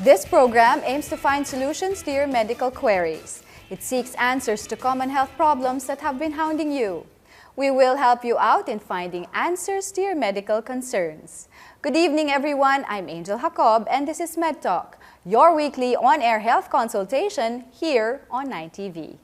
This program aims to find solutions to your medical queries. It seeks answers to common health problems that have been hounding you. We will help you out in finding answers to your medical concerns. Good evening, everyone. I'm Angel Jacob, and this is MedTalk, your weekly on-air health consultation here on 9TV.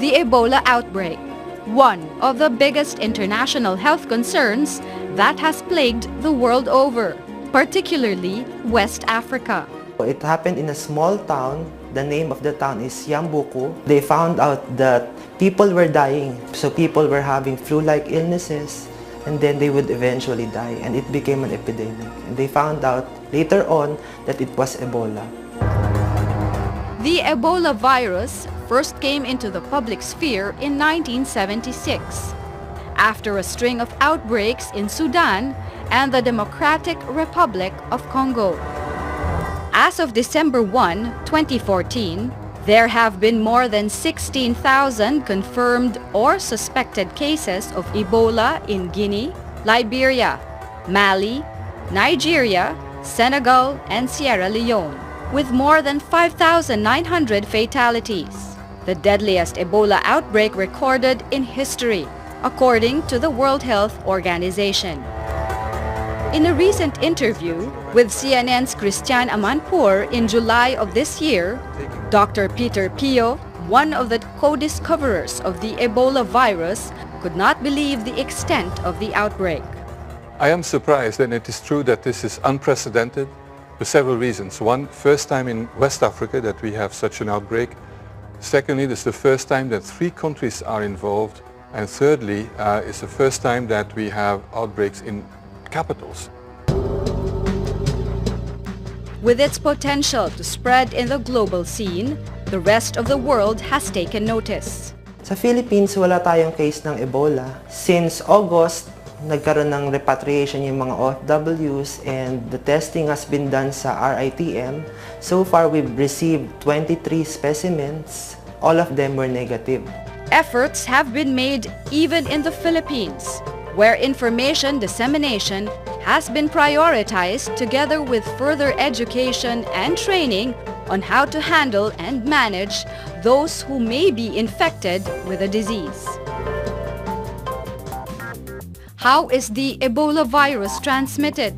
The Ebola outbreak, one of the biggest international health concerns that has plagued the world over, particularly West Africa. It happened in a small town. The name of the town is Yambuku. They found out that people were dying. So people were having flu-like illnesses, and then they would eventually die, and it became an epidemic. And they found out later on that it was Ebola. The Ebola virus first came into the public sphere in 1976, after a string of outbreaks in Sudan and the Democratic Republic of Congo. As of December 1, 2014, there have been more than 16,000 confirmed or suspected cases of Ebola in Guinea, Liberia, Mali, Nigeria, Senegal, and Sierra Leone, with more than 5,900 fatalities. The deadliest Ebola outbreak recorded in history, according to the World Health Organization. In a recent interview with CNN's Christian Amanpour in July of this year, Dr. Peter Pio, one of the co-discoverers of the Ebola virus, could not believe the extent of the outbreak. I am surprised, and it is true that this is unprecedented for several reasons. One, first time in West Africa that we have such an outbreak. Secondly, this is the first time that 3 countries are involved. And thirdly, it's the first time that we have outbreaks in capitals. With its potential to spread in the global scene, the rest of the world has taken notice. Sa Philippines, wala tayong case ng Ebola. Since August, nagkaroon ng repatriation yung mga OFWs, and the testing has been done sa RITM. So far, we've received 23 specimens. All of them were negative. Efforts have been made even in the Philippines, where information dissemination has been prioritized together with further education and training on how to handle and manage those who may be infected with the disease. How is the Ebola virus transmitted?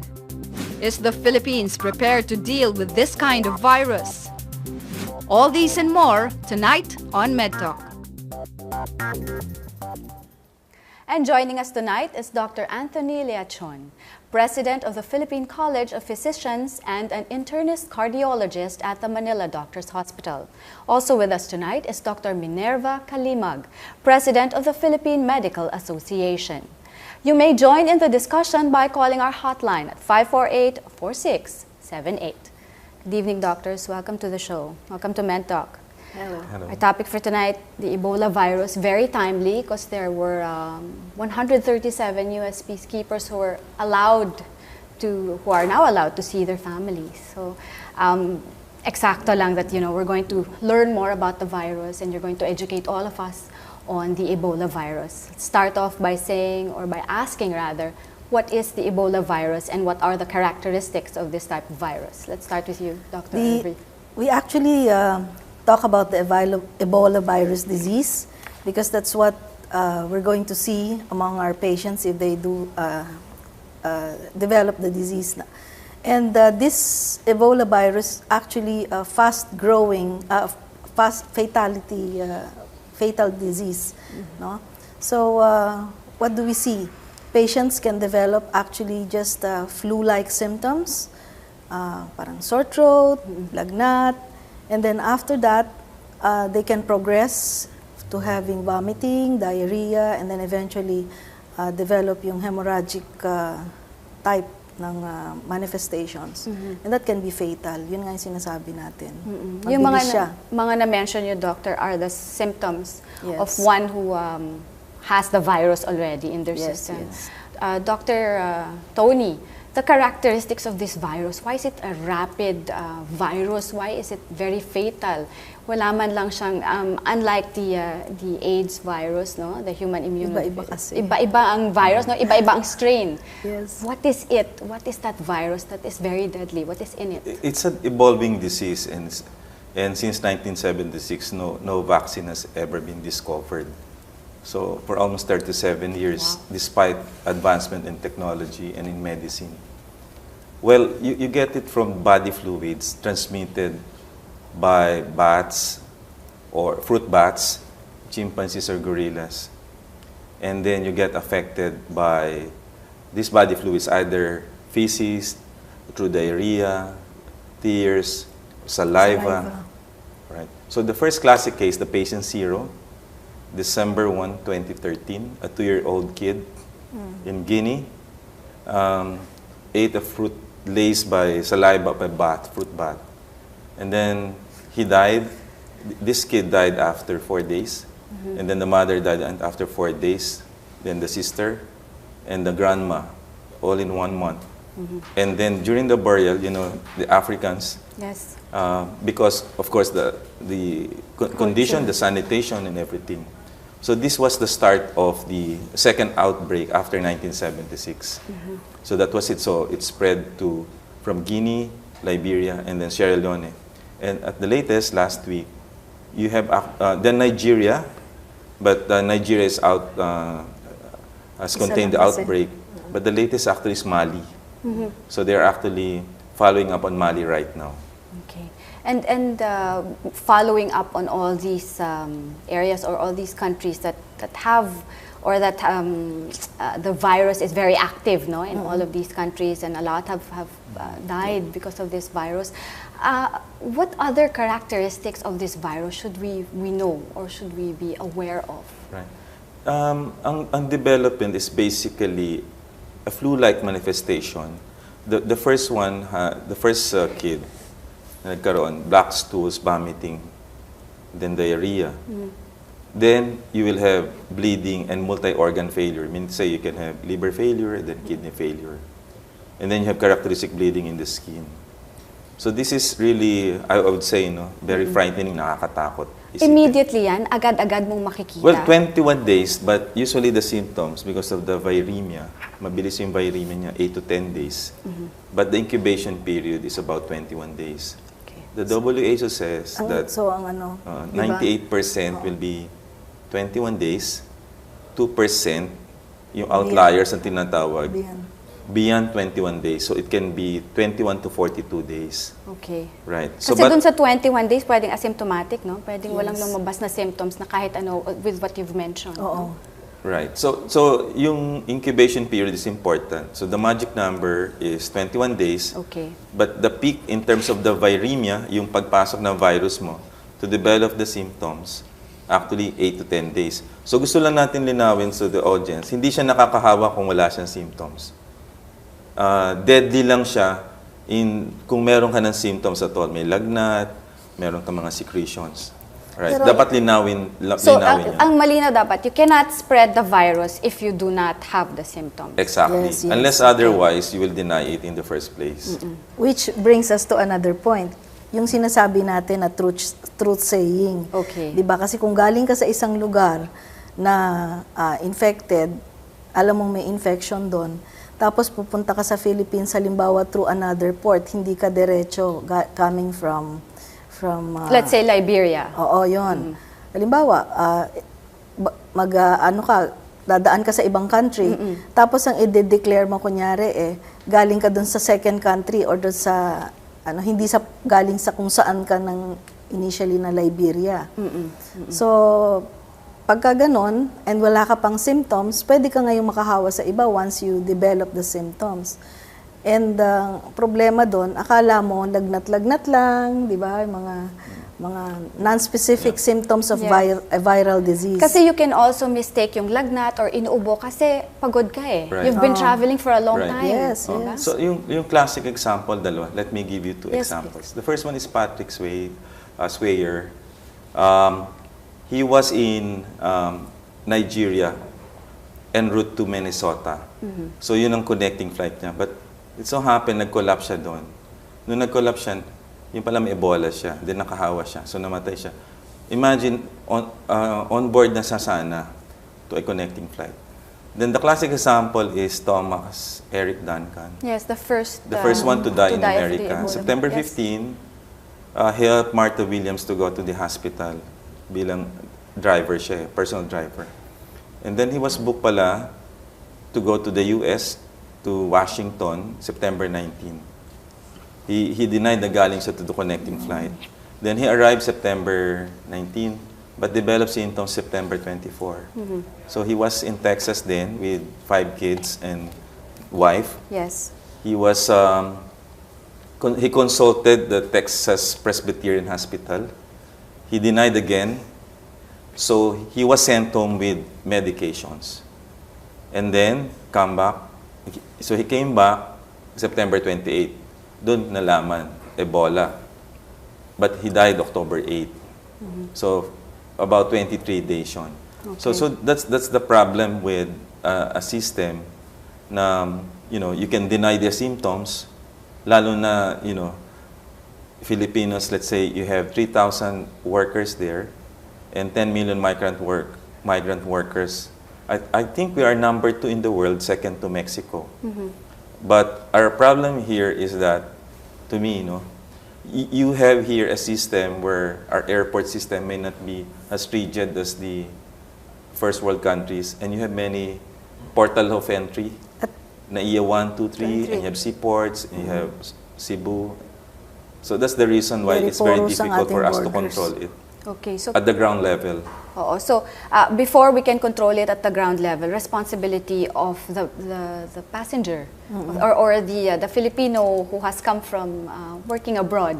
Is the Philippines prepared to deal with this kind of virus? All these and more tonight on MedTalk. And joining us tonight is Dr. Anthony Leachon, President of the Philippine College of Physicians and an internist cardiologist at the Manila Doctors Hospital. Also with us tonight is Dr. Minerva Kalimag, President of the Philippine Medical Association. You may join in the discussion by calling our hotline at 548-4678. Good evening, doctors. Welcome to the show. Welcome to MedTalk. Hello. Hello. Our topic for tonight, the Ebola virus, very timely because there were 137 U.S. peacekeepers who are now allowed to see their families. So, eksakto lang that we're going to learn more about the virus, and you're going to educate all of us on the Ebola virus. Let's start off by asking, what is the Ebola virus and what are the characteristics of this type of virus? Let's start with you, Dr. Henry. We actually talk about the Ebola virus disease because that's what we're going to see among our patients if they do develop the disease. And this Ebola virus actually fast-growing, fatal disease. No? So what do we see? Patients can develop actually just flu-like symptoms, parang sore throat, lagnat, and then after that, they can progress to having vomiting, diarrhea, and then eventually develop yung hemorrhagic type manifestations. And that can be fatal. Yun nga yung sinasabi natin. Yung Mabilis siya. mga na-mention you, Doctor, are the symptoms Yes. of one who has the virus already in their system. Yes. Dr. Tony, the characteristics of this virus, why is it a rapid virus? Why is it very fatal? Wala man lang siyang, unlike the AIDS virus, no? The human immune. Iba-iba kasi. Iba-iba ang virus, no? Iba-iba ang strain. Yes. What is it? What is that virus that is very deadly? What is in it? It's an evolving disease, and since 1976, no vaccine has ever been discovered. So for almost 37 years, despite advancement in technology and in medicine. Well, you get it from body fluids transmitted by bats or fruit bats, chimpanzees or gorillas. And then you get affected by these body fluids, either feces, through diarrhea, tears, saliva. Right. So the first classic case, the patient 0, December 1, 2013, a 2-year-old kid in Guinea ate a fruit laced by saliva by fruit bat. And then he died. This kid died after 4 days. And then the mother died after 4 days. Then the sister and the grandma, all in 1 month. And then during the burial, the Africans, Yes. because of course the condition, the sanitation and everything. So this was the start of the second outbreak after 1976. So that was it. So it spread from Guinea, Liberia, and then Sierra Leone. And at the latest, last week, you have then Nigeria, but Nigeria is out, has contained the outbreak. But the latest actually is Mali. So they're actually following up on Mali right now. Okay. And following up on all these areas or all these countries that have, or that the virus is very active, no, in all of these countries, and a lot have died because of this virus. What other characteristics of this virus should we know or should we be aware of? Right. Ang development is basically a flu-like manifestation. The first one, the first kid, nagkaroon, black stools, vomiting, then diarrhea. Then you will have bleeding and multi-organ failure. Say you can have liver failure, then kidney failure. And then you have characteristic bleeding in the skin. So this is really, I would say, very frightening, nakakatakot. Immediately yan, agad-agad mong makikita. Well, 21 days, but usually the symptoms, because of the viremia, mabilis yung viremia niya, 8 to 10 days. But the incubation period is about 21 days. The WHO says that 98% will be 21 days, 2% yung outliers ang tinatawag, beyond 21 days. So it can be 21 to 42 days. Okay. Right. Kasi dun sa 21 days, pwedeng asymptomatic, no? Pwedeng walang lumabas na symptoms na kahit ano, with what you've mentioned. Oo. No? Right. So yung incubation period is important. So the magic number is 21 days. Okay. But the peak in terms of the viremia, yung pagpasok ng virus mo to develop the symptoms, actually 8 to 10 days. So gusto lang natin linawin to the audience, hindi siya nakakahawa kung wala siyang symptoms. Deadly lang siya kung meron ka ng symptoms at all. May lagnat, meron ka mga secretions. Right. Pero, dapat linawin niya. Ang malinaw dapat, you cannot spread the virus if you do not have the symptoms. Exactly. Yes, yes. Unless otherwise, you will deny it in the first place. Which brings us to another point. Yung sinasabi natin na truth saying. Okay. 'Di ba? Kasi kung galing ka sa isang lugar na infected, alam mong may infection doon, tapos pupunta ka sa Philippines, halimbawa through another port, hindi ka diretso coming from Let's say Liberia. Oo, yun. Halimbawa, dadaan ka sa ibang country, tapos ang i-declare mo kunyari galing ka dun sa second country or dun sa, hindi galing sa kung saan ka ng initially na Liberia. So, pagka ganon, and wala ka pang symptoms, pwede ka ngayong makahawa sa iba once you develop the symptoms. And problema doon, akala mo lagnat-lagnat lang, di ba? mga non-specific symptoms of Yeah. a viral disease. Kasi you can also mistake yung lagnat or inuubo kasi pagod ka eh. Right. You've been traveling for a long Right. time. Yes, Diba? yes. So yung classic example, dalawa. Let me give you two Yes, examples. The first one is Patrick Swayer. He was in Nigeria en route to Minnesota. So yun ang connecting flight niya. But it so happened, nag-collapse siya doon. Nung nag-collapse siya, yung pala may Ebola siya, then nakahawa siya, so namatay siya. Imagine, on board na sa sana to a connecting flight. Then the classic example is Thomas Eric Duncan. Yes, the first one to die in of the America. Ebola. September Yes. 15, he helped Martha Williams to go to the hospital bilang driver siya, personal driver. And then he was booked pala to go to the US, to Washington, September 19. He denied na galing siya to the connecting flight. Then he arrived September 19, but developed symptoms September 24. So he was in Texas then with 5 kids and wife. Yes. He was he consulted the Texas Presbyterian Hospital. He denied again. So he was sent home with medications. And then come back. So he came back September 28. Doon nalaman Ebola. But he died October 8. So about 23 days yun. Okay. So that's the problem with a system na you can deny their symptoms, lalo na Filipinos, let's say you have 3,000 workers there and 10 million migrant workers. I think we are number 2 in the world, second to Mexico. But our problem here is that, to me, you have here a system where our airport system may not be as rigid as the first world countries, and you have many portal of entry, NAIA 1, 2, 3, and you have seaports, and you have Cebu. So that's the reason why it's very difficult for us to control it Okay, so at the ground level. So before we can control it at the ground level, responsibility of the passenger or the Filipino who has come from working abroad.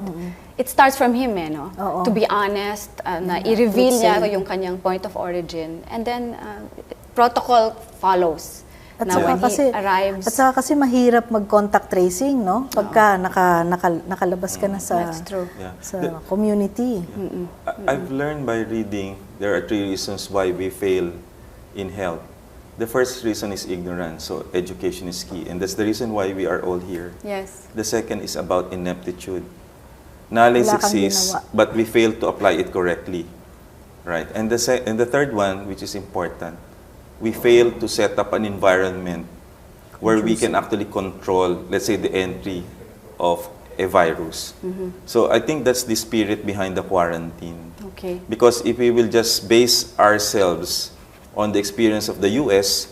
It starts from him, Oo. To be honest, na i-reveal Let's niya say. yung kanyang point of origin, and then protocol follows. At Na saka when kasi, he arrives, at saka kasi mahirap mag-contact tracing, no? Pagka nakalabas ka na sa That's true. Yeah. sa community. I've learned by reading there are 3 reasons why we fail in health. The first reason is ignorance, so education is key, and that's the reason why we are all here. yes. The second is about ineptitude. Knowledge Wala kang exists, ginawa. but we fail to apply it correctly. Right? And the third one, which is important, we fail to set up an environment where we can actually control, let's say, the entry of a virus. So I think that's the spirit behind the quarantine. Okay. Because if we will just base ourselves on the experience of the US,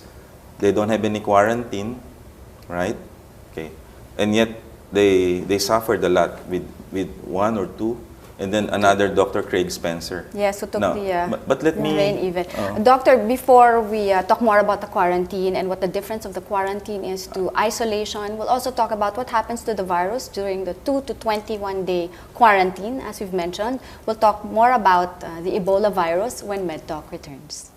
they don't have any quarantine, right? Okay. And yet they suffered a lot with 1 or 2, and then another Dr. Craig Spencer. Yes, who took Now, the but let me rain even. Doctor, before we talk more about the quarantine and what the difference of the quarantine is to isolation, we'll also talk about what happens to the virus during the 2 to 21-day quarantine, as we've mentioned. We'll talk more about the Ebola virus when MedTalk returns.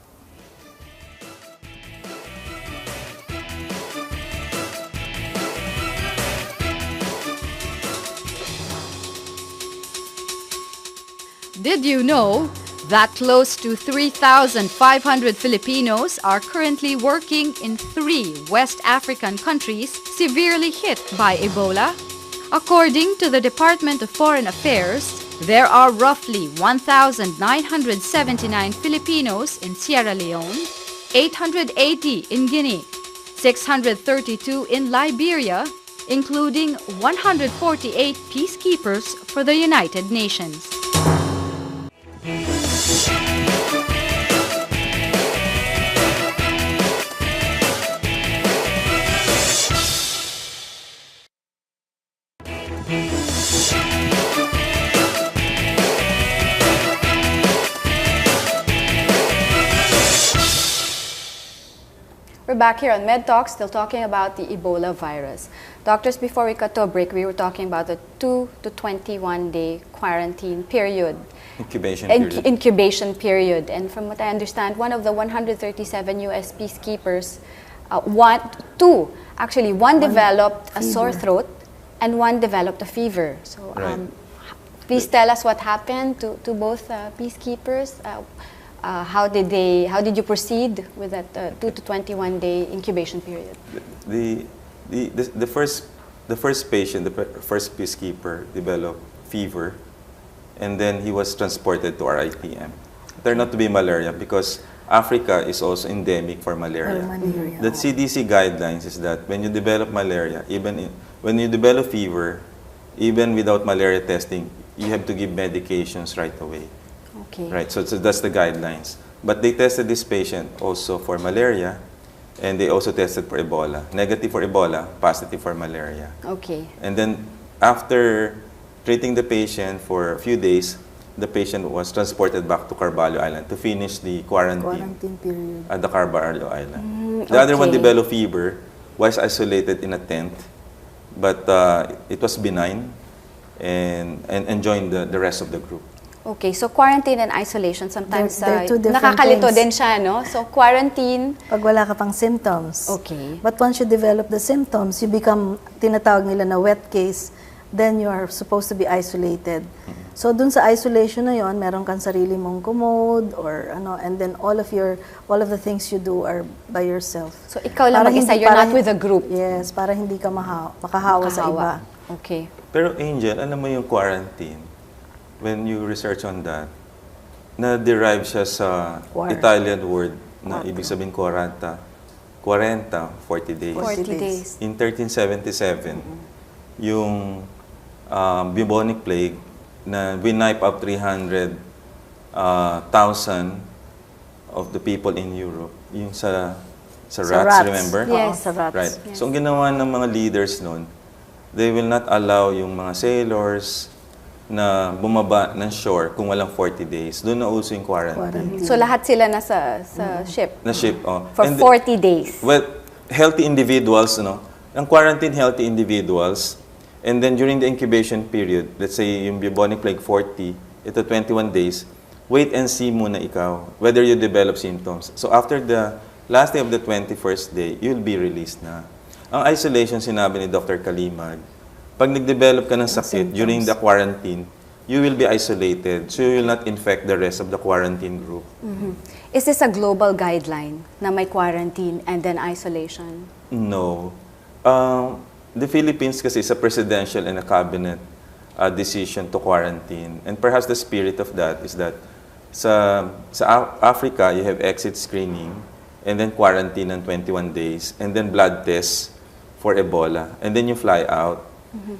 Did you know that close to 3,500 Filipinos are currently working in 3 West African countries severely hit by Ebola? According to the Department of Foreign Affairs, there are roughly 1,979 Filipinos in Sierra Leone, 880 in Guinea, 632 in Liberia, including 148 peacekeepers for the United Nations. We're back here on MedTalk, still talking about the Ebola virus. Doctors, before we cut to a break, we were talking about the 2 to 21-day quarantine period. incubation period. And from what I understand, one of the 137 U.S. peacekeepers, one developed a sore throat and one developed a fever. So please tell us what happened to both peacekeepers. How did you proceed with that 2 to 21 day incubation period? The first patient, the first peacekeeper, developed fever, and then he was transported to our ITM. It turned out to be malaria because Africa is also endemic for malaria. The CDC guidelines is that when you develop malaria, when you develop fever, even without malaria testing, you have to give medications right away. Okay. Right, so that's the guidelines. But they tested this patient also for malaria, and they also tested for Ebola. Negative for Ebola, positive for malaria. Okay. And then after treating the patient for a few days, the patient was transported back to Carvalho Island to finish the quarantine period at the Carvalho Island. The other one developed fever, was isolated in a tent, but it was benign and joined the rest of the group. Okay, so quarantine and isolation, sometimes they're two different nakakalito things. din siya, no? So quarantine. Pag wala ka pang symptoms. Okay. But once you develop the symptoms, you become, tinatawag nila na wet case, then you are supposed to be isolated. So dun sa isolation na yon, meron kang sarili mong commode or ano, and then all of the things you do are by yourself. So ikaw lang mag-isa, you're not with a group. Yes, para hindi ka makahawa sa iba. Okay. Pero Angel, alam mo yung quarantine, when you research on that, na-derive siya sa Italian word na ibig sabihin 40, 40 days. 40 days. In 1377, yung bubonic plague na wipe out 300,000 of the people in Europe. Yung sa rats, remember? Yes. Sa rats. Right. Yes. So, ang ginawa ng mga leaders noon, they will not allow yung mga sailors na bumaba ng shore kung walang 40 days. Doon na uso yung quarantine. So lahat sila nasa ship? Na ship, For 40 days? Well, healthy individuals, ang quarantine healthy individuals, and then during the incubation period, let's say yung bubonic plague 40, ito 21 days, wait and see muna ikaw whether you develop symptoms. So after the last day of the 21st day, you'll be released na. Ang isolation, sinabi ni Dr. Kalimag, pag nag-develop ka ng sakit during the quarantine, you will be isolated, so you will not infect the rest of the quarantine group. Is this a global guideline na may quarantine and then isolation? No. The Philippines kasi is a presidential and a cabinet decision to quarantine. And perhaps the spirit of that is that sa Africa, you have exit screening and then quarantine ng 21 days and then blood tests for Ebola. And then you fly out.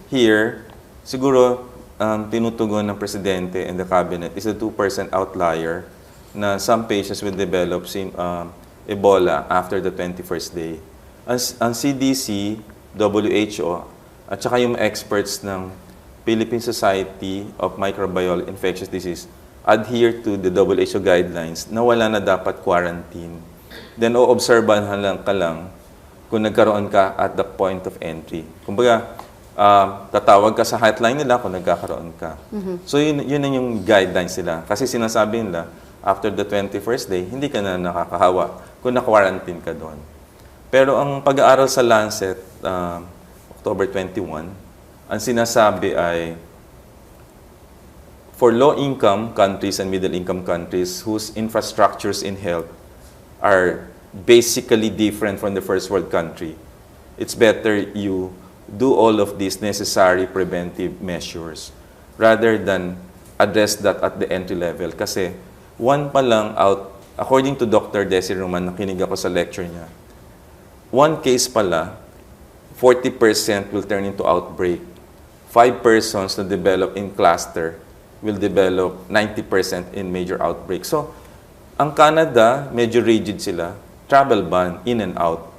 Here, siguro, tinutugon ng presidente and the cabinet is a 2% outlier na some patients will develop Ebola after the 21st day. Ang CDC, WHO, at saka yung experts ng Philippine Society of Microbial Infectious Disease adhere to the WHO guidelines na wala na dapat quarantine. Then, o-obserbahan ka lang kung nagkaroon ka at the point of entry. Kumbaga, tatawag ka sa hotline nila kung nagkakaroon ka. So, yun na yung guidelines nila. Kasi sinasabi nila, after the 21st day, hindi ka na nakakahawa kung na-quarantine ka doon. Pero ang pag-aaral sa Lancet, October 21, ang sinasabi ay, for low-income countries and middle-income countries whose infrastructures in health are basically different from the first world country, it's better you do all of these necessary preventive measures rather than address that at the entry level. Kasi one pa lang out, according to Dr. Desi Roman, nakinig ako sa lecture niya, one case pala, 40% will turn into outbreak. 5 persons na develop in cluster will develop 90% in major outbreak. So, ang Canada, medyo rigid sila. Travel ban, in and out.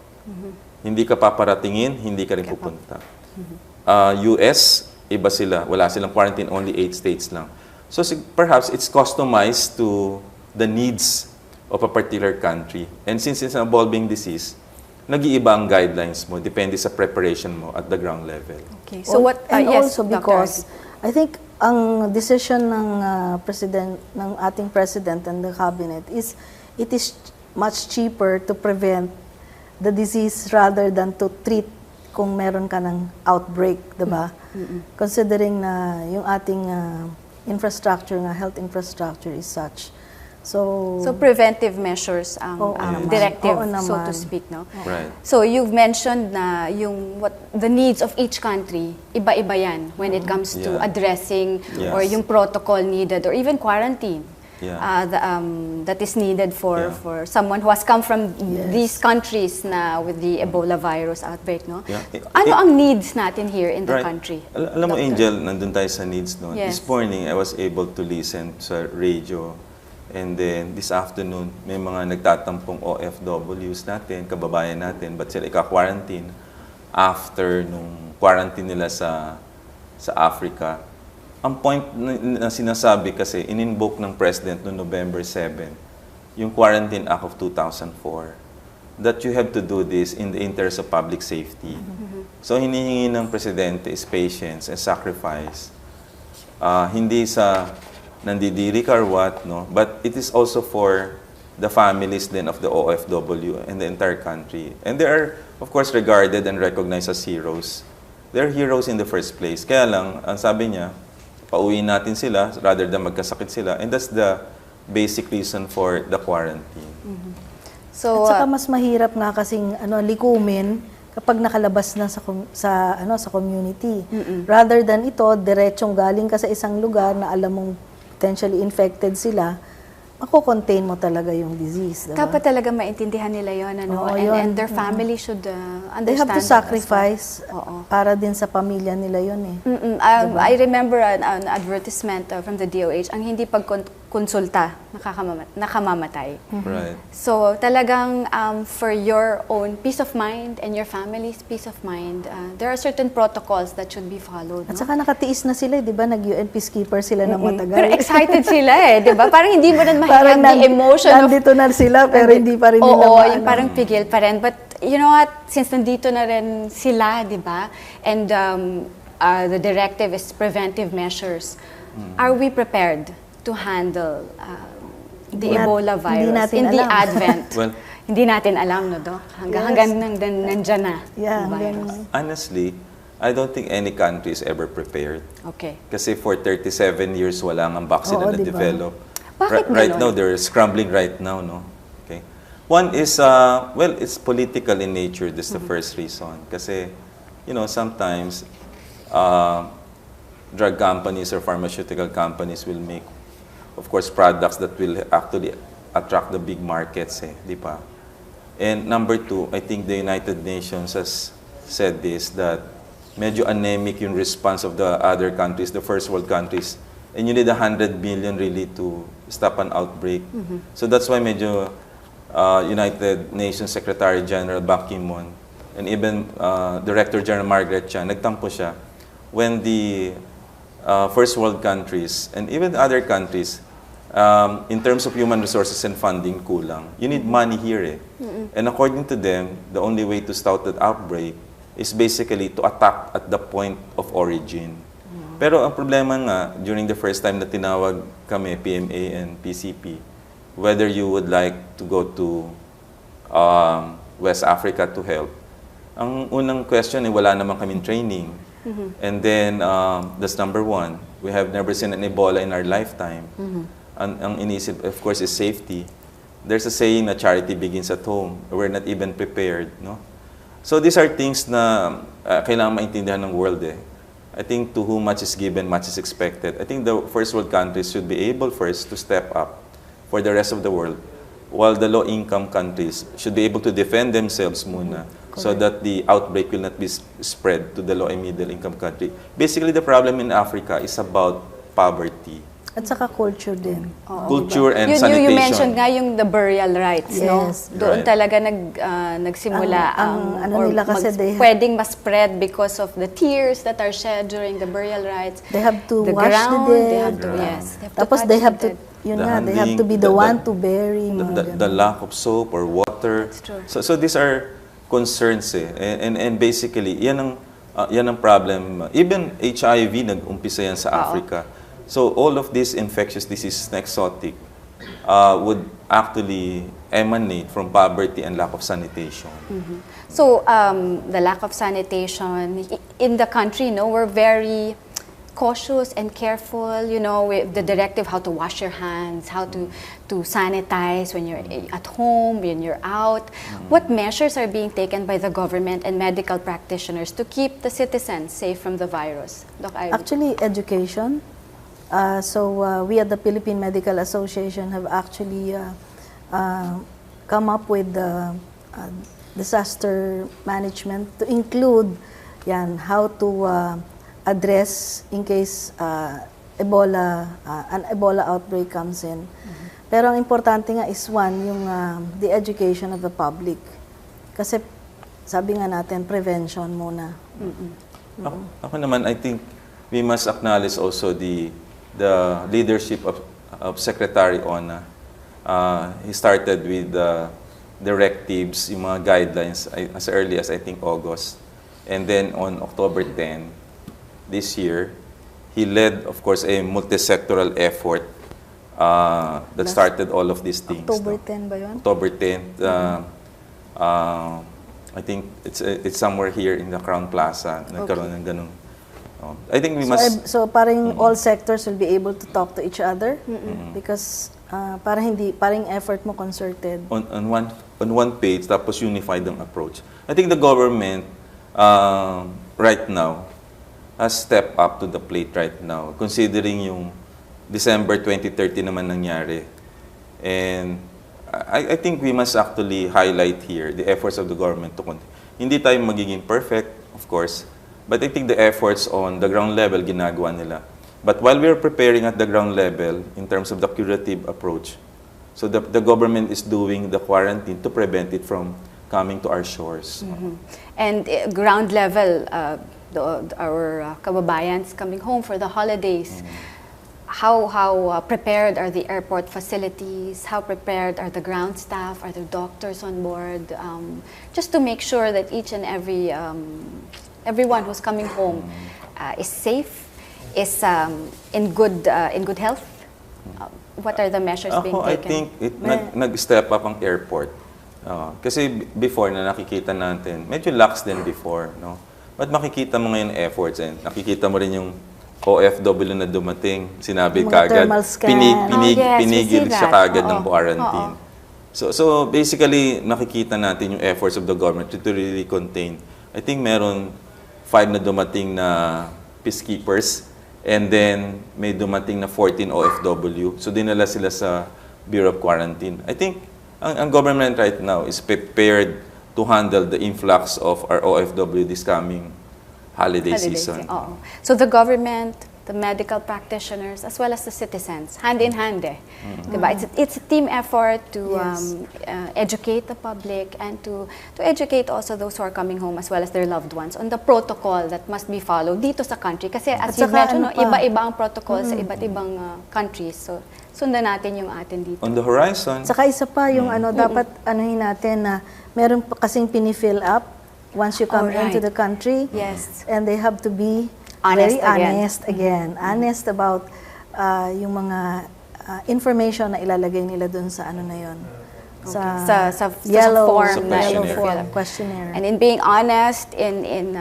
Hindi ka paparatingin, hindi ka rin pupunta. US, iba sila. Wala silang quarantine, only 8 states lang. So perhaps it's customized to the needs of a particular country. And since it's an evolving disease, nag-iiba ang guidelines mo, depende sa preparation mo at the ground level. Okay. So what? And Yes, also Dr. because I think ang decision ng ating president and the cabinet is it is much cheaper to prevent the disease rather than to treat kung meron ka ng outbreak, 'di ba? Considering na yung ating infrastructure, health infrastructure is such. So preventive measures ang directive, so to speak, no? Right. So you've mentioned na the needs of each country, iba-iba yan when it comes to addressing or yung protocol needed or even quarantine that is needed for someone who has come from these countries na with the Ebola virus outbreak, no? Ano ang needs natin here in the country? Alam mo, Angel, nandun tayo sa needs, no? Yes. This morning, I was able to listen sa radio. And then, this afternoon, may mga nagtatampong OFWs natin, kababayan natin, but sila ika-quarantine after nung quarantine nila sa Africa. Ang point na sinasabi kasi, in-invoke ng President noong November 7, yung Quarantine Act of 2004, that you have to do this in the interest of public safety. So, hinihingi ng Presidente is patience and sacrifice. Hindi sa nandidiri ka or what, no? But it is also for the families then of the OFW and the entire country. And they are, of course, regarded and recognized as heroes. They're heroes in the first place. Kaya lang, ang sabi niya, pauwiin natin sila rather than magkasakit sila. And that's the basic reason for the quarantine. So, at saka mas mahirap nga kasing likumin kapag nakalabas na sa community. Rather than ito, diretsong galing ka sa isang lugar na alam mong potentially infected sila, mako-contain mo talaga yung disease. Diba? Dapat talaga maintindihan nila yun, ano? And their family should understand. They have to sacrifice para din sa pamilya nila yun eh. Diba? I remember an advertisement from the DOH, ang hindi pagkonsulta, nakamamatay. Right. So talagang for your own peace of mind and your family's peace of mind, there are certain protocols that should be followed. At saka nakatiis na sila, di ba? Nag-UN peacekeeper sila ng matagal. Pero excited sila di ba? Parang hindi mo na parang mahirap the emotion of... Nandito na sila, pero hindi pa rin nila Oo, yung parang pigil pa rin. But you know what? Since nandito na rin sila, di ba? And the directive is preventive measures. Are we prepared to handle the Ebola virus in the advent? Well, hindi natin alam, no, Doc? Hanggang nandyan na. Yeah, virus. Honestly, I don't think any country is ever prepared. Okay. Kasi for 37 years, wala nga vaccine na diba? na-develop. Bakit Right ganon? now, they're scrambling right now, no? Okay. One is, well, it's political in nature. That's the first reason. Kasi, you know, sometimes drug companies or pharmaceutical companies will make, of course, products that will actually attract the big markets, di ba? And number two, I think the United Nations has said this, that medyo anemic yung response of the other countries, the first world countries, and you need 100 billion really to stop an outbreak. So that's why medyo United Nations Secretary General Ban Ki-moon and even Director General Margaret Chan, nagtampo siya when the first world countries and even other countries, in terms of human resources and funding, kulang. You need money here. And according to them, the only way to stop that outbreak is basically to attack at the point of origin. Pero ang problema nga, during the first time na tinawag kami, PMA and PCP, whether you would like to go to West Africa to help, ang unang question ay wala naman kaming training. And then, that's number one. We have never seen an Ebola in our lifetime. Ang inisip, of course, is safety. There's a saying na charity begins at home. We're not even prepared, no? So these are things na kailangan maintindihan ng world eh. I think to whom much is given, much is expected. I think the first world countries should be able first to step up for the rest of the world, while the low-income countries should be able to defend themselves muna so that the outbreak will not be spread to the low and middle-income country. Basically, the problem in Africa is about poverty. At saka culture din. Culture and sanitation. You mentioned nga yung the burial rights, no? Doon talaga nagsimula nila kasi pwedeng ma-spread because of the tears that are shed during the burial rites. They have to the wash ground, the dead. They have to, yes. Tapos they have to, they have to be the one to bury. The lack of soap or water. That's true. So these are concerns eh. And basically, yan ang Yan ang problem. Even HIV, nag-umpisa yan sa Africa. So all of these infectious diseases na exotic would actually emanate from poverty and lack of sanitation. So the lack of sanitation in the country, we're very cautious and careful, with the directive how to wash your hands, how to sanitize when you're at home, when you're out. What measures are being taken by the government and medical practitioners to keep the citizens safe from the virus? Doc Ivy? Actually, education. We at the Philippine Medical Association have actually come up with disaster management to include how to address in case an Ebola outbreak comes in. Pero ang importante nga is yung the education of the public. Kasi sabi nga natin, prevention muna. Ako naman, I think we must acknowledge also the leadership of Secretary Ona. He started with the directives, yung mga guidelines as early as I think August. And then on October 10, this year, he led, of course, a multi-sectoral effort that started all of these things. October 10 ba yun? October 10th. I think it's somewhere here in the Crown Plaza. Nagkaroon ng ganun. I think we must... So parang all sectors will be able to talk to each other because parang effort mo concerted. On one page, tapos unified ang approach. I think the government right now has stepped up to the plate right now, considering yung December 2030 naman nangyari. And I think we must actually highlight here the efforts of the government to continue. Hindi tayo magiging perfect, of course, but I think the efforts on the ground level ginagawa nila. But while we're preparing at the ground level in terms of the curative approach, so the government is doing the quarantine to prevent it from coming to our shores. And ground level, our kababayans coming home for the holidays, how prepared are the airport facilities? How prepared are the ground staff? Are there doctors on board? Just to make sure that each and everyone who's coming home is safe, is in good health. What are the measures being taken? I think nag-step up ang airport. Kasi before na nakikita natin, medyo lax din before, no? But makikita mo ngayon efforts and nakikita mo rin yung OFW na dumating, sinabi kagad, pinigil siya kagad ng quarantine. So basically, nakikita natin yung efforts of the government to really contain. I think meron 5 na dumating na peacekeepers and then may dumating na 14 OFW. So dinala sila sa Bureau of Quarantine. I think ang government right now is prepared to handle the influx of our OFW this coming holiday season. So the government, the medical practitioners, as well as the citizens, hand in hand. Diba? It's a team effort to educate the public and to educate also those who are coming home as well as their loved ones on the protocol that must be followed dito sa country. Kasi as you mentioned, iba-iba ang protocol sa iba't ibang countries. So sundan natin yung atin dito. On the horizon. Saka isa pa yung dapat anuhin natin na meron pa kasing pinifill up once you come into the country. Yes. And they have to be honest honest about yung mga information na ilalagay nila dun sa ano na yun. Sa yellow form questionnaire. And in being honest, in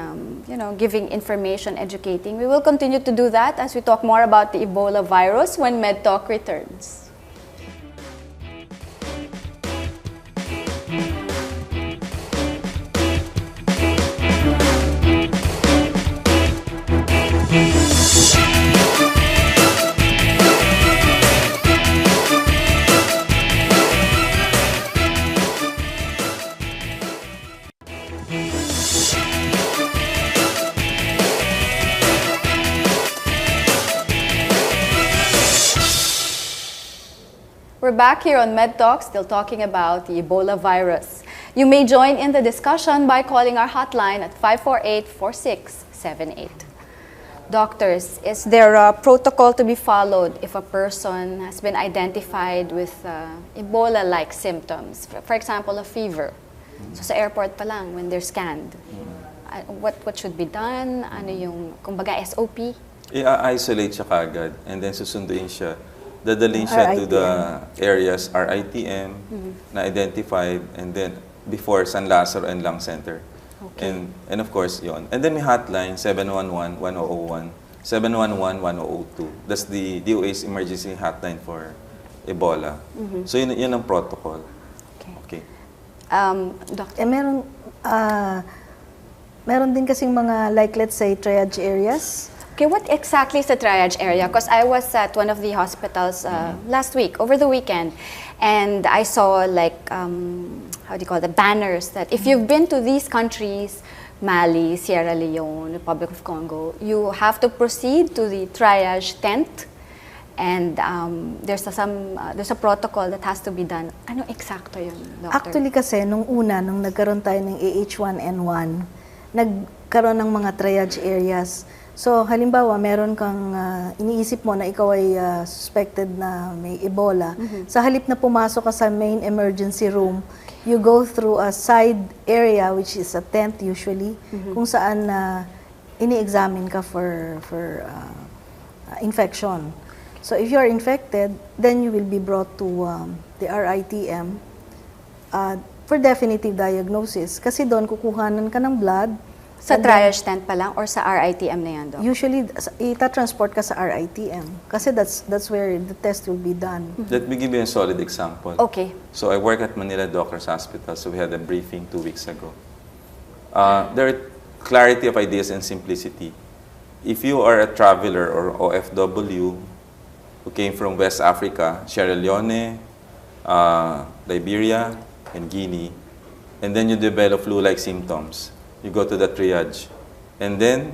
giving information, educating, we will continue to do that as we talk more about the Ebola virus when MedTalk returns. We're back here on MedTalk, still talking about the Ebola virus. You may join in the discussion by calling our hotline at 548-4678. Doctors, is there a protocol to be followed if a person has been identified with Ebola-like symptoms? For example, a fever. So sa airport pa lang, when they're scanned, what should be done? Ano yung, kumbaga, SOP? I-isolate siya kagad and then susunduin siya. Dadalhin siya to the areas RITM na identified and then before San Lazaro and Lung Center. Okay. And of course, yon. And then may hotline 711-1001, 711-1002. That's the DOA's emergency hotline for Ebola. So yun ang protocol. Okay. Eh, meron din kasing mga, like, let's say, triage areas. Okay, what exactly is the triage area? Because I was at one of the hospitals last week, over the weekend, and I saw like, how do you call it, banners that if you've been to these countries, Mali, Sierra Leone, Republic of Congo, you have to proceed to the triage tent, and there's a protocol that has to be done. Ano eksakto yun, Doctor? Actually kasi, nung nagkaroon tayo ng AH1N1, nagkaroon ng mga triage areas. So, halimbawa, meron kang iniisip mo na ikaw ay suspected na may Ebola. Sa halip na pumasok ka sa main emergency room, you go through a side area, which is a tent usually, kung saan ini-examine ka for infection. So, if you are infected, then you will be brought to the RITM for definitive diagnosis. Kasi doon, kukuhanan ka ng blood. Sa triage tent pa lang or sa RITM na yan, Doc? Usually, ita-transport ka sa RITM kasi that's where the test will be done. Let me give you a solid example. Okay. So I work at Manila Doctors Hospital, so we had a briefing 2 weeks ago. There are clarity of ideas and simplicity. If you are a traveler or OFW who came from West Africa, Sierra Leone, Liberia, and Guinea, and then you develop flu-like symptoms, you go to the triage, and then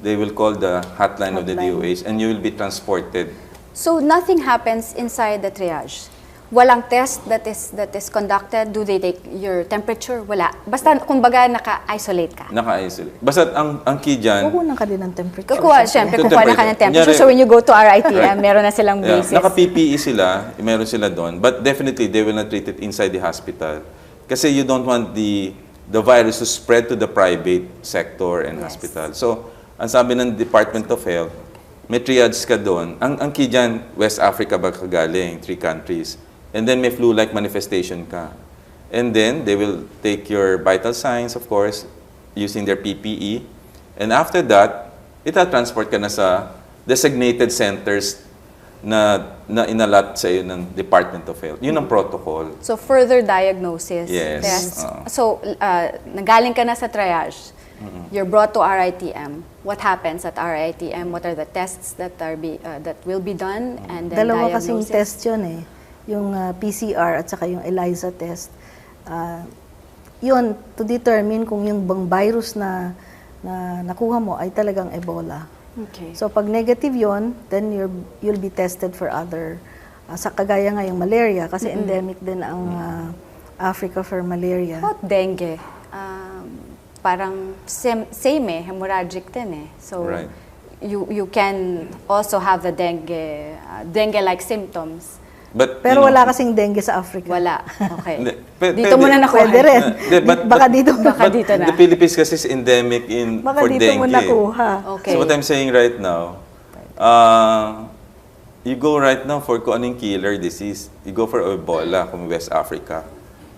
they will call the hotline of the DOAs, and you will be transported. So nothing happens inside the triage? Walang test that is conducted? Do they take your temperature? Wala. Basta, kumbaga, naka-isolate ka? Naka-isolate. Basta ang key dyan... Kukunan ka din ng temperature. Siyempre, kukuha na ka ng temperature. So when you go to RITM, meron na silang basis. Naka-PPE sila, meron sila doon, but definitely they will not treat it inside the hospital. Kasi you don't want the virus to spread to the private sector and hospital. So, ang sabi ng Department of Health, may triage ka doon. Ang key dyan, West Africa ba kagaling, 3 countries. And then may flu-like manifestation ka. And then, they will take your vital signs, of course, using their PPE. And after that, ita-transport ka na sa designated centers na inalat sa iyo ng Department of Health. Yun ang protocol. So, further diagnosis. Yes. Tests. So, nagaling ka na sa triage. You're brought to RITM. What happens at RITM? What are the tests that will be done? And then Dalawa diagnosis? kasing test yun eh. Yung PCR at saka yung ELISA test. Yun, to determine kung yung bang virus na nakuha mo ay talagang Ebola. Okay. So pag negative yon, then you'll be tested for other, sa kagaya nga yung malaria, kasi endemic din ang Africa for malaria. What dengue? Parang same eh, hemorrhagic din eh. So Right. you can also have the dengue-like symptoms. Pero wala kasing dengue sa Africa. Wala. Okay. Dito mo na nakuha. Pwede rin. Baka dito na. The Philippines kasi is endemic for dengue. Baka dito mo nakuha. Okay. So what I'm saying right now, you go right now for kung anong killer disease. You go for Ebola kung West Africa.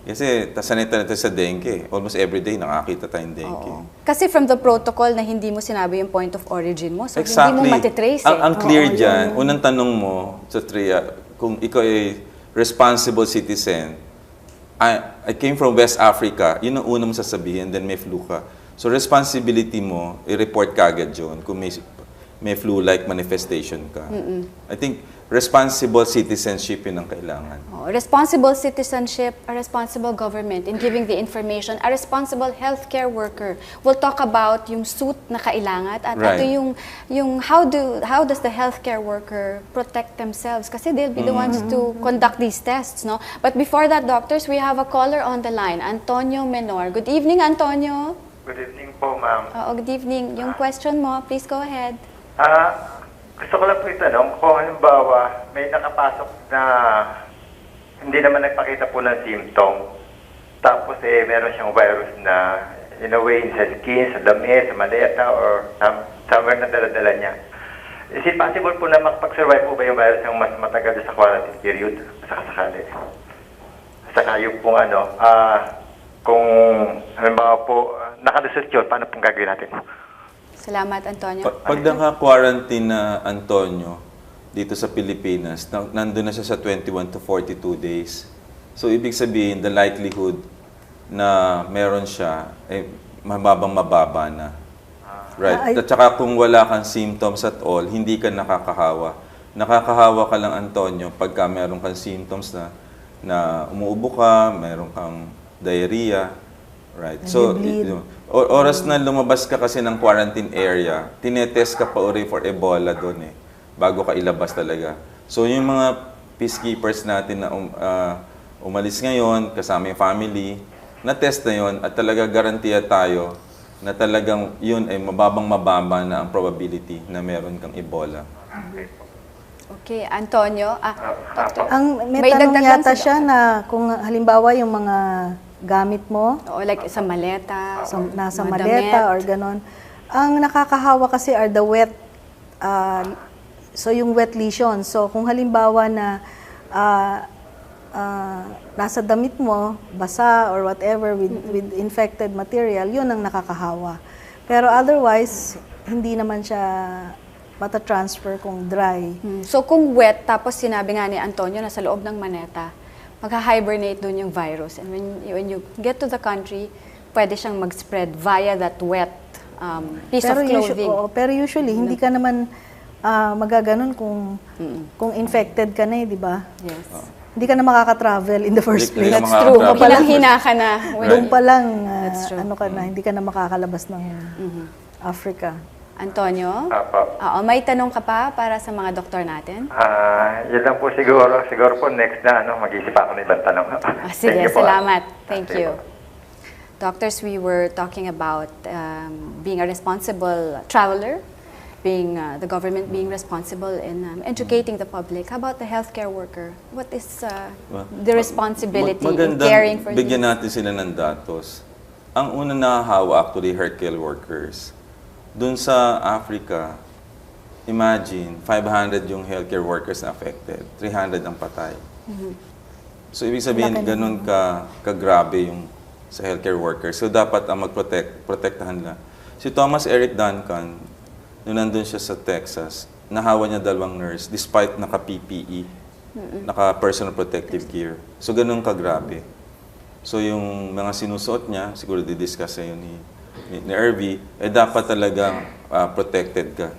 Kasi sanay tayo sa dengue. Almost every day nakakita tayong dengue. Oo. Kasi from the protocol na hindi mo sinabi yung point of origin mo, so Exactly. hindi mo matitrace eh. Ang clear dyan, unang tanong mo sa TRIA, kung ikaw ay responsible citizen, I came from West Africa, yun ang unang sasabihin, then may flu ka. So responsibility mo, i-report ka agad yun kung may flu-like manifestation ka. I think responsible citizenship yun ang kailangan. Responsible citizenship, a responsible government in giving the information, a responsible healthcare worker. We'll talk about yung suit na kailangan at Right. ito yung how does the healthcare worker protect themselves kasi they'll be the ones to conduct these tests, no? But before that, doctors, we have a caller on the line, Antonio Menor. Good evening, Antonio. Good evening po, ma'am. Good evening. Yung question mo, please go ahead. Gusto ko lang po itanong kung halimbawa may nakapasok na hindi naman nagpakita po ng symptom, tapos meron siyang virus na in a way, sa skin, sa dami, sa maleta, or somewhere na dala-dala niya. Is it possible po na makapag-survive po ba yung virus ng mas matagal sa quarantine period? Sa kasakali. Saka yung pong kung halimbawa po, nakalusot yun, paano pong gagawin natin? Salamat, Antonio. Pag naka-quarantine na Antonio dito sa Pilipinas, nandun na siya sa 21 to 42 days. So, ibig sabihin, the likelihood na meron siya, mababa na. Right. At saka kung wala kang symptoms at all, hindi ka nakakahawa. Nakakahawa ka lang, Antonio, pagka meron kang symptoms na umuubo ka, meron kang diarrhea. Right. So, oras na lumabas ka kasi ng quarantine area, tinetest ka pa uri for Ebola doon bago ka ilabas talaga. So, yung mga peacekeepers natin na umalis ngayon, kasama yung family, na-test na yun at talaga garantiya tayo na talagang yun ay mababa na ang probability na meron kang Ebola. Okay, Antonio. Doctor, May tanong yata siya na kung halimbawa yung mga gamit mo, o like sa maleta, nasa mga maleta damit. or ganon. Ang nakakahawa kasi are the wet, so yung wet lesions. So kung halimbawa na nasa damit mo, basa or whatever with infected material, yun ang nakakahawa. Pero otherwise, hindi naman siya mata-transfer kung dry. So kung wet, tapos sinabi nga ni Antonio na sa loob ng maneta, magha-hibernate dun yung virus. And when you get to the country, pwede siyang mag-spread via that wet piece of clothing. Pero usually, hindi ka naman magaganon kung infected ka na di ba? Yes. Hindi ka na makaka-travel in the first place. That's true. Hinang-hina ka na. Doon pa lang, hindi ka na makakalabas ng Africa. Antonio? Apo. May tanong ka pa para sa mga doktor natin? Yun lang po siguro. Siguro po next na mag-isip ako ng ibang tanong. Sige, salamat. Thank you. Doctors, we were talking about being a responsible traveler, being the government being responsible in educating the public. How about the healthcare worker? What is the responsibility in caring for bigyan natin sila ng datos. Ang una nahahawa actually healthcare workers. Doon sa Africa, imagine 500 yung healthcare workers na affected, 300 ang patay. So ibig sabihin ganun kagrabe yung sa healthcare workers. So dapat ang protektahan nila. Si Thomas Eric Duncan, nung nandun siya sa Texas, nahawa niya 2 nurse despite naka-PPE, naka-personal protective gear. So, ganun kagrabe. So, yung mga sinusuot niya, siguro didiscuss yun ni Irvie, dapat talagang protected ka.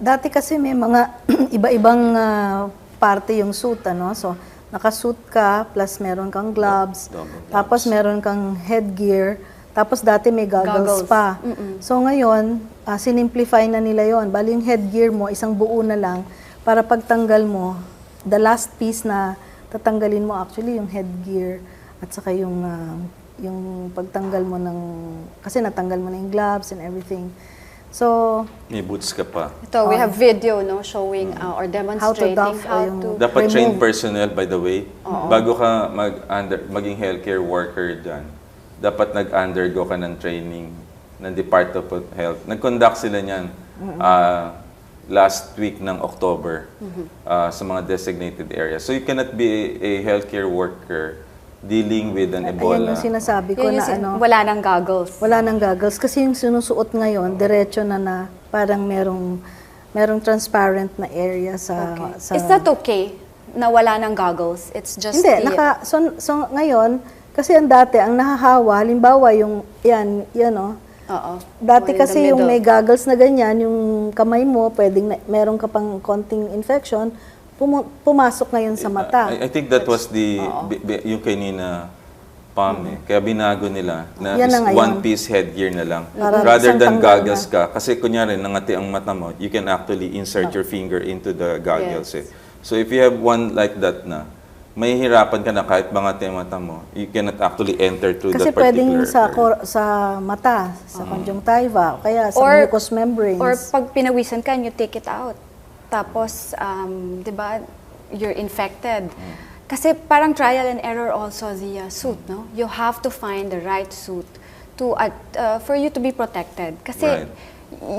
Dati kasi may mga iba-ibang parte yung suit, So, naka-suit ka, plus meron kang gloves, tapos meron kang headgear, tapos dati may goggles pa. So ngayon, sinimplify na nila yon. Bali yung headgear mo, isang buo na lang para pagtanggal mo, the last piece na tatanggalin mo actually yung headgear at saka yung pagtanggal mo kasi natanggal mo na yung gloves and everything. So, may boots ka pa. Ito, we have video showing or demonstrating how to Dapat trained personnel, by the way. Bago ka maging healthcare worker dyan, dapat nag-undergo ka ng training ng Department of Health. Nag-conduct sila niyan last week ng October sa mga designated areas. So you cannot be a healthcare worker dealing with an Ebola. Ayan yung sinasabi ko wala nang goggles. Wala nang goggles. Kasi yung sinusuot ngayon, diretso na parang merong transparent na area sa... Is that okay na wala nang goggles? It's just Hindi, so ngayon, kasi ang dati, ang nahahawa, halimbawa yung, yan, dati kasi yung may goggles na ganyan, yung kamay mo, pwedeng meron ka pang konting infection, pumasok ngayon sa mata. I think that was yung kanina palm Kaya binago nila na one-piece headgear na lang. Rather than goggles ka. Kasi kunyari, nangati ang mata mo, you can actually insert your finger into the goggles. So if you have one like that na, may hirapan ka na kahit bangati ang mata mo, you cannot actually enter through kasi that particular pwedeng sa mata, sa conjunctiva, kaya sa mucous membranes. Or pag pinawisan ka, you take it out. Tapos, di ba, you're infected. Kasi parang trial and error also the suit, no? You have to find the right suit to for you to be protected. Kasi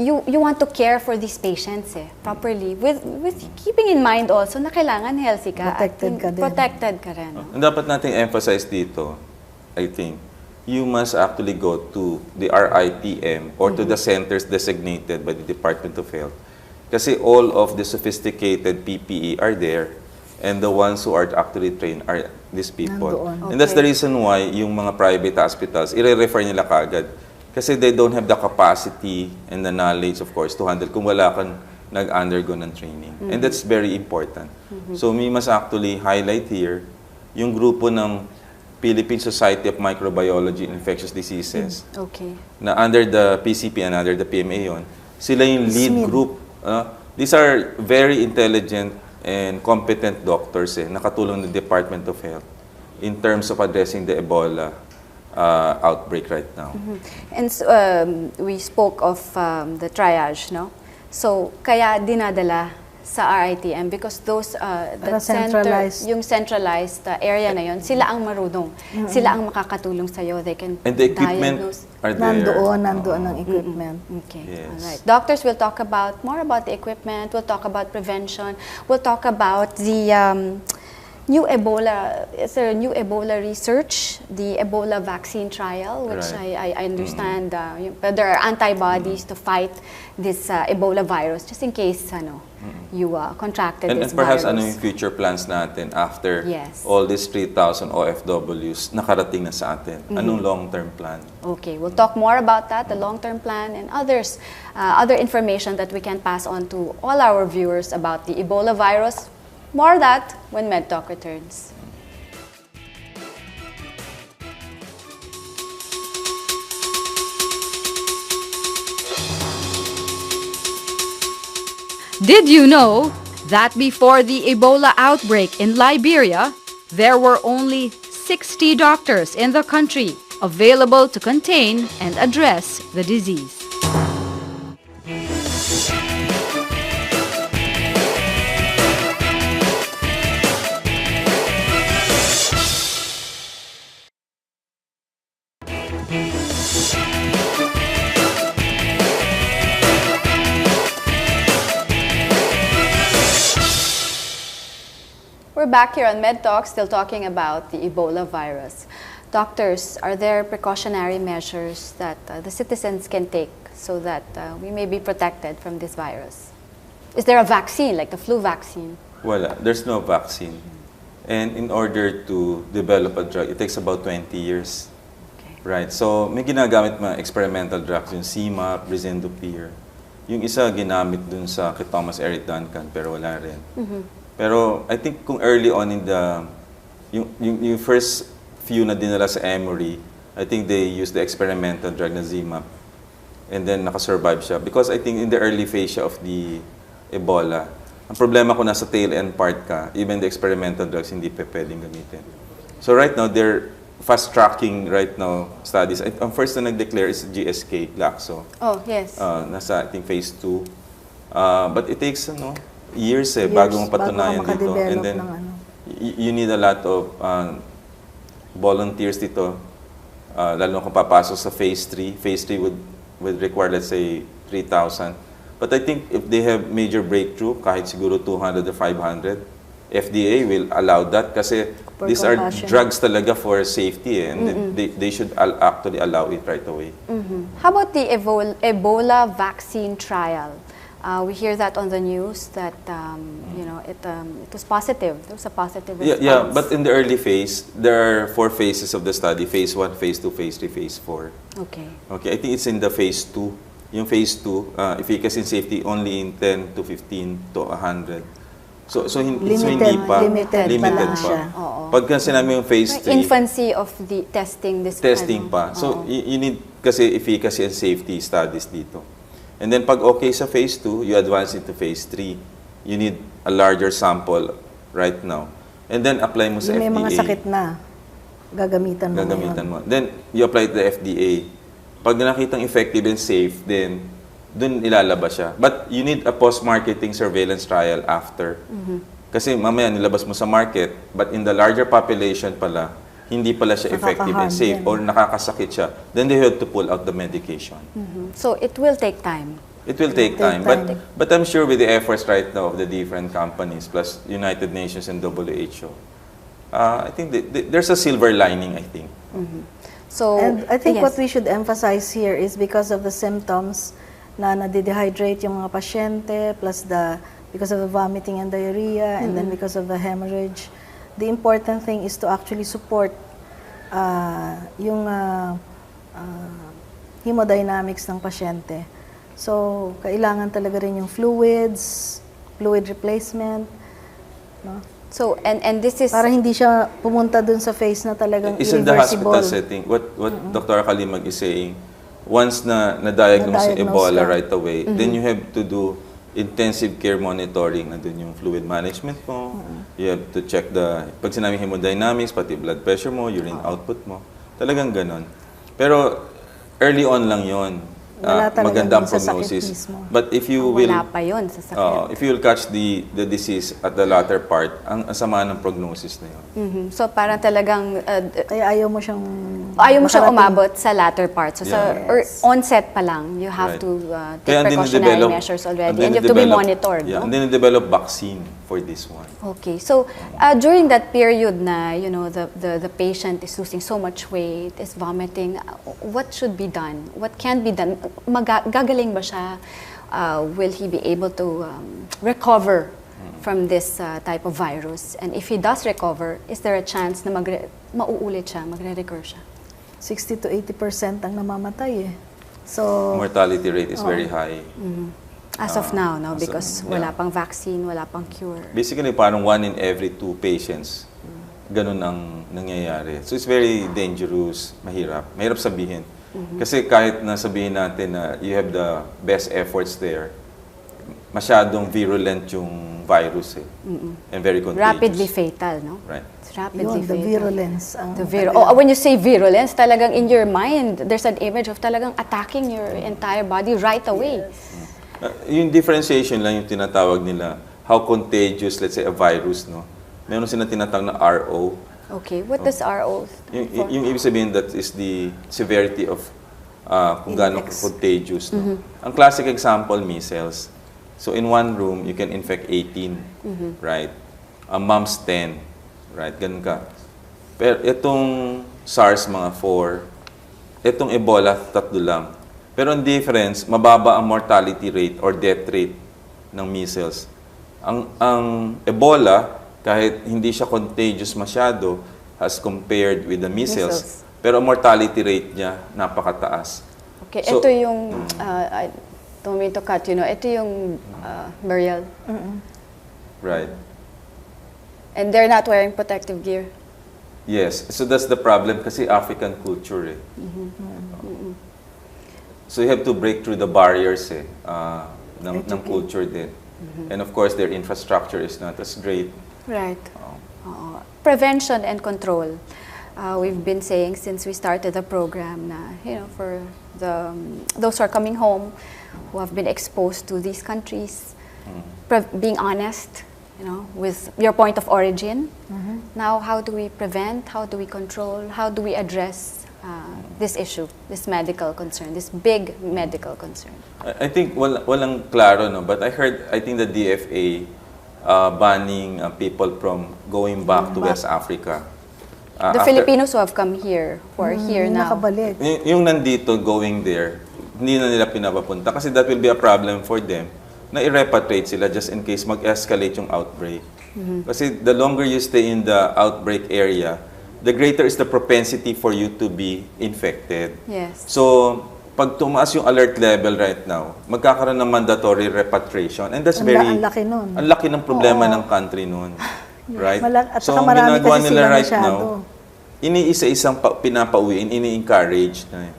you want to care for these patients properly with keeping in mind also na kailangan healthy ka. Protected ka rin. Ang dapat nating emphasize dito, I think, you must actually go to the RITM or to the centers designated by the Department of Health. Kasi all of the sophisticated PPE are there and the ones who are actually trained are these people. And that's the reason why yung mga private hospitals, i-refer nila kaagad. Kasi they don't have the capacity and the knowledge, of course, to handle kung wala kang nag-undergo ng training. And that's very important. So we must actually highlight here yung grupo ng Philippine Society of Microbiology and Infectious Diseases na under the PCP and under the PMA yon. Sila yung lead group. These are very intelligent and competent doctors nakatulong ng Department of Health in terms of addressing the Ebola outbreak right now. And so, we spoke of the triage, no? So, kaya dinadala sa RITM because those yung centralized area na yon, sila ang marunong. Sila ang makakatulong sa iyo. They can and the equipment are there. Nandoon ang equipment. Okay. Yes. All right. Doctors will talk more about the equipment. We'll talk about prevention. We'll talk about the new Ebola, is there a new Ebola research, the Ebola vaccine trial, which I understand there are antibodies to fight this Ebola virus, just in case you contracted this virus. And perhaps virus. Yung future plans natin after all these 3,000 OFWs nakarating na sa atin? Anong long-term plan? Okay, we'll talk more about that, the long-term plan, and other information that we can pass on to all our viewers about the Ebola virus. More of that when MedTalk returns. Did you know that before the Ebola outbreak in Liberia, there were only 60 doctors in the country available to contain and address the disease? We're back here on MedTalk, still talking about the Ebola virus. Doctors, are there precautionary measures that the citizens can take so that we may be protected from this virus? Is there a vaccine, like the flu vaccine? Well, there's no vaccine. And in order to develop a drug, it takes about 20 years. Right? So, may ginagamit mga experimental drugs, yung CMAP, Brizendopir. Yung isa ginamit dun sa kay Thomas Eric Duncan, pero wala rin. Pero I think kung early on in the, yung first few na dinala sa Emory, I think they used the experimental drug na ZMapp. And then nakasurvive siya. Because I think in the early phase siya of the Ebola, ang problema ko nasa tail end part ka, even the experimental drugs hindi pa pwedeng gamitin. So right now, they're fast-tracking right now studies. Ang first na nag-declare is GSK, Glaxo. Oh, yes. Nasa, I think, phase 2. But it takes, years bago mapatunayan dito. And then, you need a lot of volunteers dito. Lalo kung papasok sa phase 3. Phase 3 would require, let's say, 3,000. But I think if they have major breakthrough, kahit siguro 200 or 500, FDA will allow that kasi these are drugs talaga for safety and they should actually allow it right away. How about the Ebola vaccine trial? We hear that on the news that it was positive. There was a positive response. Yeah, but in the early phase, there are 4 phases of the study: phase 1, phase 2, phase 3, phase 4. Okay. I think it's in the phase 2. Yung phase 2, efficacy and safety only in 10 to 15 to 100. So hindi pa. Limited pa. Pagka sinabi yung phase 3, infancy of the testing pa. So you need kasi efficacy and safety studies dito. And then pag okay sa phase 2, you advance into phase 3. You need a larger sample right now. And then apply mo sa FDA. May mga sakit na. Gagamitan mo. Then you apply to the FDA. Pag nakitang effective and safe, then dun ilalabas siya. But you need a post-marketing surveillance trial after. Kasi mamaya nilabas mo sa market, but in the larger population pala, hindi pala siya effective and safe or nakakasakit siya, then they have to pull out the medication. So it will take time. It will take time. But I'm sure with the efforts right now of the different companies, plus United Nations and WHO, I think there's a silver lining, I think. So, And I think yes. what we should emphasize here is because of the symptoms na nade-dehydrate yung mga pasyente, plus because of the vomiting and diarrhea, and then because of the hemorrhage, the important thing is to actually support yung hemodynamics ng pasyente. So, kailangan talaga rin yung fluids, fluid replacement, no? So, and this is... Para hindi siya pumunta dun sa phase na talagang It's in the irreversible. hospital setting. What Dr. Kalimag is saying, once na-diagnose yung Ebola right away, then you have to do intensive care monitoring. Nandun yung fluid management mo. You have to check pag sinabing hemodynamics, pati blood pressure mo, urine output mo. Talagang ganon. Pero early on lang yon. Magandang prognosis. But if you will wala pa yun sa sakit. if you will catch the disease at the latter part, ang sama ng prognosis na yun. So parang talagang Kaya ayaw mo siyang umabot sa latter part. So sa onset pa lang, you have to take precautionary measures already, and you have to be monitored. Yeah, no? and then develop vaccine for this one. Okay, so during that period na the patient is losing so much weight, is vomiting, what should be done? What can be done? Gagaling ba siya? Will he be able to recover from this type of virus? And if he does recover, is there a chance na mauulit siya, magre-recur siya? 60 to 80% ang namamatay eh. So, Mortality rate is very high. As of now, no? Because wala pang vaccine, wala pang cure. Basically, parang 1 in every 2 patients, ganun ang nangyayari. So it's very dangerous, mahirap. Mahirap sabihin. Kasi kahit na sabihin natin na you have the best efforts there, masyadong virulent yung virus eh. And very contagious. Rapidly fatal, no? Right. It's rapidly yun, the fatal. virulence. When you say virulence, talagang in your mind, there's an image of talagang attacking your entire body right away. Yung differentiation lang yung tinatawag nila, how contagious, let's say, a virus, no? Meron silang tinatawag na RO. Okay, what does RO Yung ibig sabihin, that is the severity of kung gaano contagious, no? Ang classic example, measles. So in one room, you can infect 18, right? A mom's 10, right? Ganun ka. Pero itong SARS, mga 4. Itong Ebola, 3 lang. Pero ang difference, mababa ang mortality rate or death rate ng measles. Ang Ebola, kahit hindi siya contagious masyado as compared with the measles, pero mortality rate niya napakataas. Okay, So, ito yung, I don't mean to cut, ito yung burial. Right. And they're not wearing protective gear. Yes. So that's the problem kasi African culture eh. So you have to break through the barriers ng culture din. And of course, their infrastructure is not as great. Right. Prevention and control. We've been saying since we started the program na, for those who are coming home, who have been exposed to these countries, being honest, with your point of origin. Now, how do we prevent? How do we control? How do we address this issue, this medical concern, this big medical concern? I think walang klaro, no? But I think the DFA banning people from going back to West Africa. The Filipinos who have come here, who are here now. Nakabalik. Yung nandito, going there, hindi na nila pinapapunta kasi that will be a problem for them na i-repatriate sila just in case mag-escalate yung outbreak. Kasi the longer you stay in the outbreak area, the greater is the propensity for you to be infected. Yes. So, pag tumaas yung alert level right now, magkakaroon ng mandatory repatriation. And that's Ang laki nun. Ang laki ng problema ng country nun. Right? At So, saka ang marami ginagawa kasi nila sila right masyado. now, iniisa-isang pinapauwiin, ini-encourage na eh.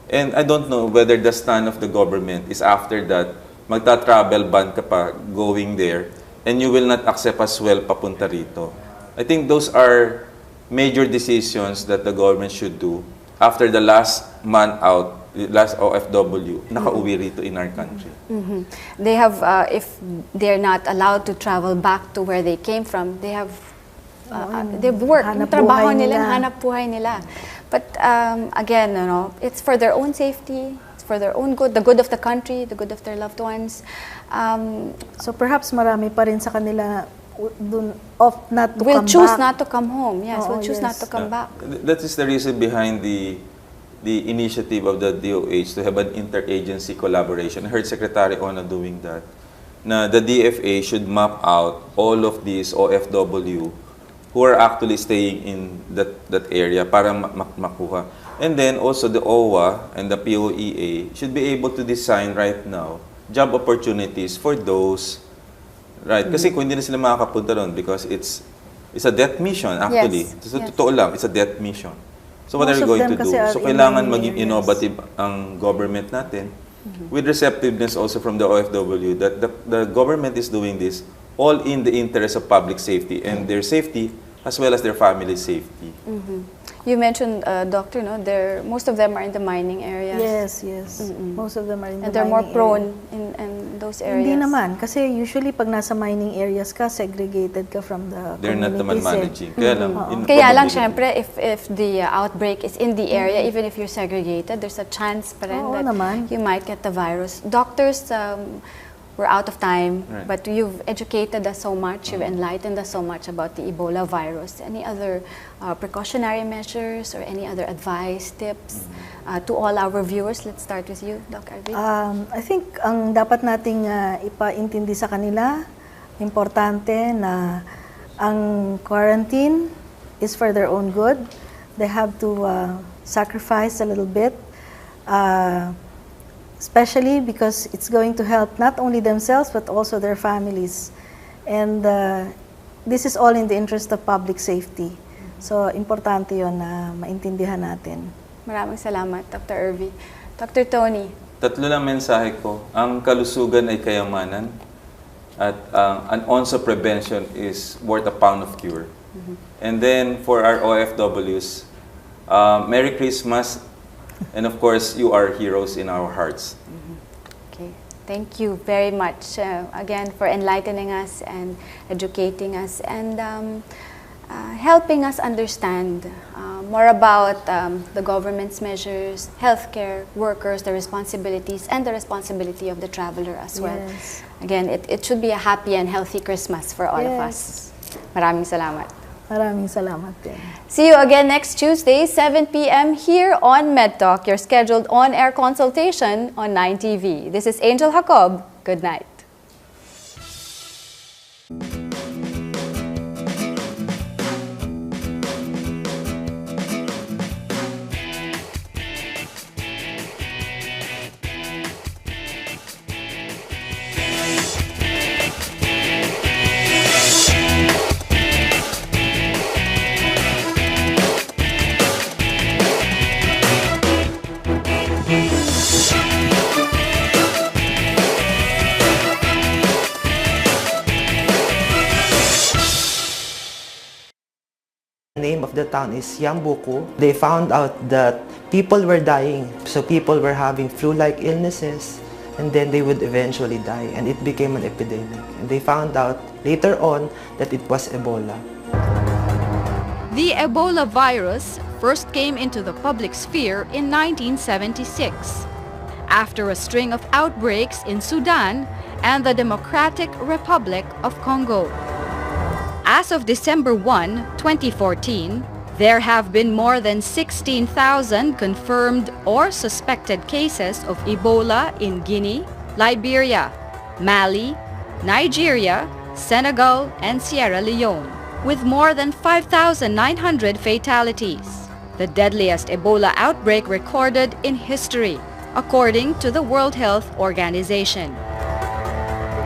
And I don't know whether the stand of the government is after that, magta-travel ban ka pa going there, and you will not accept as well papunta rito. I think those are major decisions that the government should do after the last man out last OFW, nakauwi rito in our country. They have, if they're not allowed to travel back to where they came from, they have, they've worked, yung trabaho nila, hanap buhay nila. But again, you know, it's for their own safety, it's for their own good, the good of the country, the good of their loved ones. So perhaps marami pa rin sa kanila not to will come choose back. not to come home. Yes, will choose not to come back. That is the reason behind the initiative of the DOH to have an interagency collaboration. I heard Secretary Ona doing that. Na the DFA should map out all of these OFW who are actually staying in that area para makuha. And then also the OWA and the POEA should be able to design right now job opportunities for those, right? Kasi kung hindi na sila makakapunta doon because it's a death mission actually. Yes. So, totoo lang, it's a death mission. So what Most are we going to of them do? kasi So are in kailangan many maging areas. innovative ang government natin with receptiveness also from the OFW that the government is doing this all in the interest of public safety and their safety as well as their family safety. You mentioned, Doctor, no? Most of them are in the mining areas. Yes, yes. Most of them are in the And they're more mining prone in those areas. Hindi naman. Kasi usually pag nasa mining areas ka, segregated ka from the They're not naman communities. managing. Kaya lang, Kaya lang, syempre, if the outbreak is in the area, even if you're segregated, there's a chance pa rin Oo that naman. you might get the virus. Doctors, we're out of time, Right. but you've educated us so much, you've enlightened us so much about the Ebola virus. Any other precautionary measures or any other advice, tips to all our viewers? Let's start with you, Dr. Arvid. I think ang dapat nating ipaintindi sa kanila, importante na ang quarantine is for their own good. They have to sacrifice a little bit, especially because it's going to help not only themselves but also their families. And this is all in the interest of public safety. So, importante yun na maintindihan natin. Maraming salamat, Dr. Irvi. Dr. Tony. Tatlo lang mensahe ko. Ang kalusugan ay kayamanan at an ounce of prevention is worth a pound of cure. And then for our OFWs, Merry Christmas, and of course, you are heroes in our hearts. Okay, thank you very much again for enlightening us and educating us and helping us understand more about the government's measures, healthcare workers, the responsibilities, and the responsibility of the traveler as well. Yes. Again, it should be a happy and healthy Christmas for all of us. Maraming salamat. Maraming salamat din. See you again next Tuesday, 7 p.m. here on MedTalk, your scheduled on-air consultation on 9TV. This is Angel Jacob. Good night. The name of the town is Yambuku. They found out that people were dying. So people were having flu-like illnesses and then they would eventually die and it became an epidemic. And they found out later on that it was Ebola. The Ebola virus first came into the public sphere in 1976 after a string of outbreaks in Sudan and the Democratic Republic of Congo. As of December 1, 2014, there have been more than 16,000 confirmed or suspected cases of Ebola in Guinea, Liberia, Mali, Nigeria, Senegal, and Sierra Leone, with more than 5,900 fatalities, the deadliest Ebola outbreak recorded in history, according to the World Health Organization.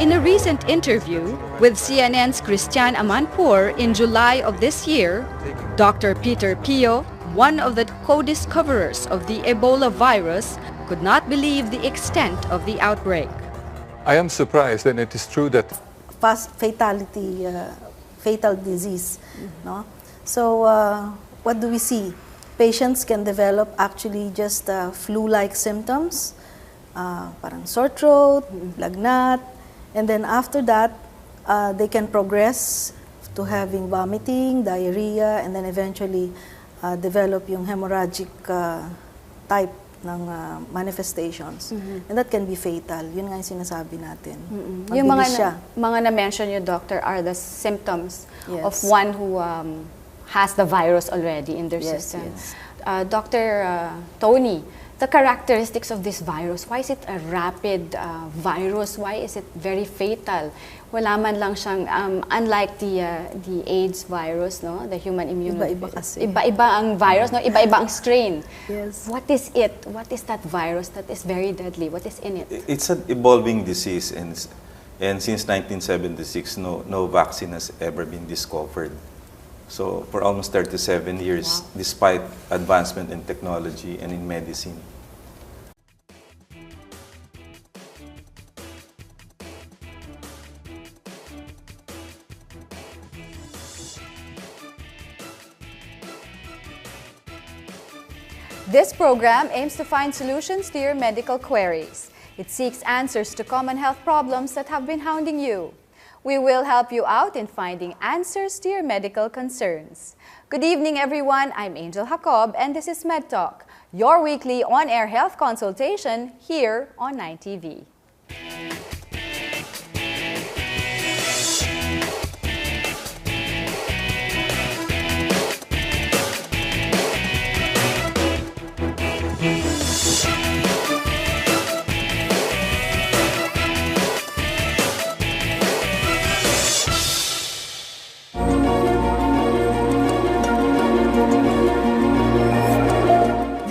In a recent interview with CNN's Christian Amanpour in July of this year, Dr. Peter Pio, one of the co-discoverers of the Ebola virus, could not believe the extent of the outbreak. I am surprised, and it is true that Fatal disease, no? So, what do we see? patients can develop actually just flu-like symptoms, parang sore throat, lagnat, and then after that, they can progress to having vomiting, diarrhea, and then eventually develop yung hemorrhagic type ng manifestations. And that can be fatal. Yun nga yung sinasabi natin. Yung Mabilis siya. mga na-mention you, Doctor, are the symptoms Yes. of one who has the virus already in their Yes, system. yes. Dr. Tony, the characteristics of this virus, why is it a rapid virus? Why is it very fatal? Wala man lang siyang, unlike the AIDS virus, no? The human immune. Iba-iba kasi. Iba-iba ang virus, no? Iba-iba ang strain. Yes. What is it? What is that virus that is very deadly? What is in it? It's an evolving disease, and since 1976, no vaccine has ever been discovered. So for almost 37 years, despite advancement in technology and in medicine. This program aims to find solutions to your medical queries. It seeks answers to common health problems that have been hounding you. We will help you out in finding answers to your medical concerns. Good evening, everyone. I'm Angel Jacob, and this is MedTalk, your weekly on-air health consultation here on 9TV.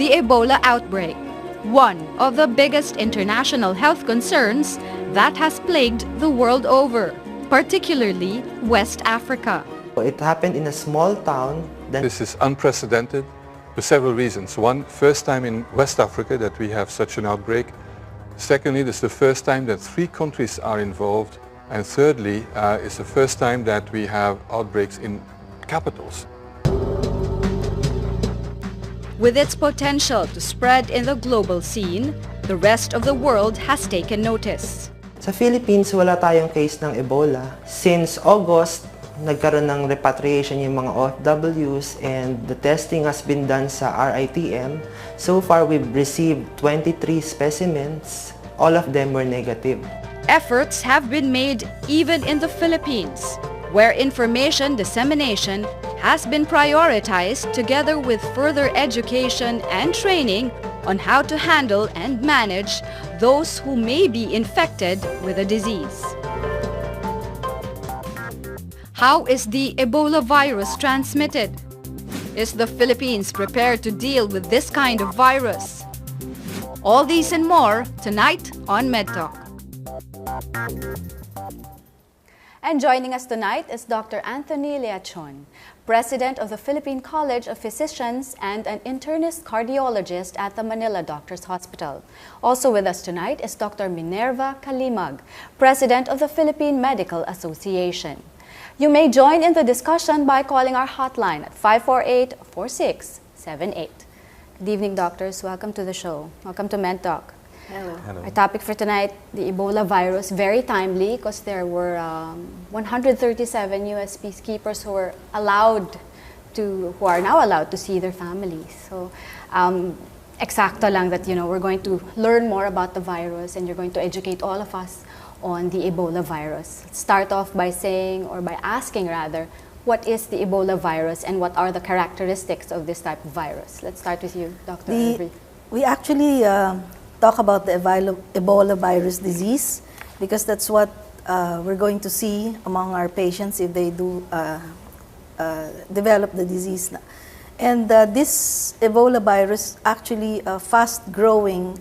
The Ebola outbreak, one of the biggest international health concerns that has plagued the world over, particularly West Africa. It happened in a small town. This is unprecedented for several reasons. One, first time in West Africa that we have such an outbreak. Secondly, this is the first time that 3 countries are involved. And thirdly, it's the first time that we have outbreaks in capitals. With its potential to spread in the global scene, the rest of the world has taken notice. Sa Philippines, wala tayong case ng Ebola. Since August, nagkaroon ng repatriation yung mga OFWs and the testing has been done sa RITM. So far, we've received 23 specimens. All of them were negative. Efforts have been made even in the Philippines, where information dissemination has been prioritized together with further education and training on how to handle and manage those who may be infected with the disease. How is the Ebola virus transmitted? Is the Philippines prepared to deal with this kind of virus? All these and more tonight on MedTalk. And joining us tonight is Dr. Anthony Leachon, President of the Philippine College of Physicians and an internist cardiologist at the Manila Doctors Hospital. Also with us tonight is Dr. Minerva Kalimag, President of the Philippine Medical Association. You may join in the discussion by calling our hotline at 548-4678. Good evening, doctors. Welcome to the show. Welcome to MedTalk. Hello. Our topic for tonight, the Ebola virus, very timely because there were 137 U.S. peacekeepers who are now allowed to see their families. So, eksakto lang that, we're going to learn more about the virus and you're going to educate all of us on the Ebola virus. Let's start off by asking, what is the Ebola virus and what are the characteristics of this type of virus? Let's start with you, Dr. Avery. We actually talk about the Ebola virus disease because that's what we're going to see among our patients if they do develop the disease. And this Ebola virus actually fast-growing